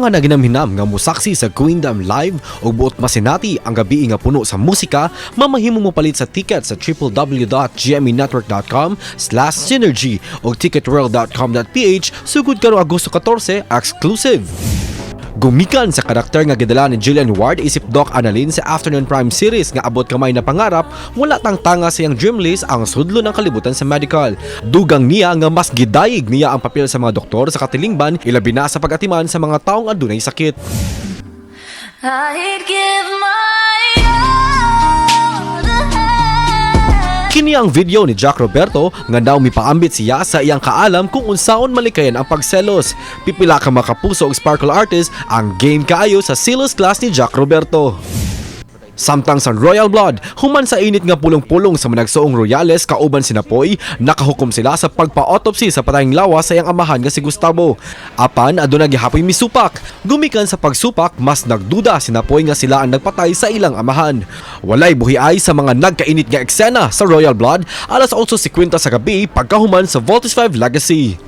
nga naginamhinam nga musaksi sa Queendom Live o buot masinati ang gabi nga puno sa musika, mamahimo mo palit sa ticket sa www.gmenetwork.com/synergy o ticketworld.com.ph sugod karon Agosto 14 exclusive. Gumikan sa karakter nga gidala ni Jillian Ward isip Doc Annalyn sa Afternoon Prime series nga abot kamay na pangarap, wala tang tanga sa iyang dream list ang sudlo ng kalibutan sa medical. Dugang niya nga mas gidayig niya ang papel sa mga doktor sa katilingban, ilabi na sa pag-atiman sa mga taong adunay sakit. I'd give my all to have. Kini ang video ni Jack Roberto nga daw mipaambit siya sa iyang kaalam kung unsaon malikayan ang pagselos. Pipila ka makapuso og sparkle artist ang game kaayo sa selos class ni Jack Roberto. Samtang sa Royal Blood, human sa init nga pulong-pulong sa managsuong Royales kauban si Napoy, nakahukom sila sa pagpa-autopsy sa patayng lawas sa iyang amahan nga si Gustavo. Apan aduna gihapoy misupak. Gumikan sa pagsupak, mas nagduda si Napoy nga sila ang nagpatay sa ilang amahan. Walay buhiay sa mga nagkainit nga eksena sa Royal Blood, alas 8:50 sa gabi pagkahuman sa Voltes 5 Legacy.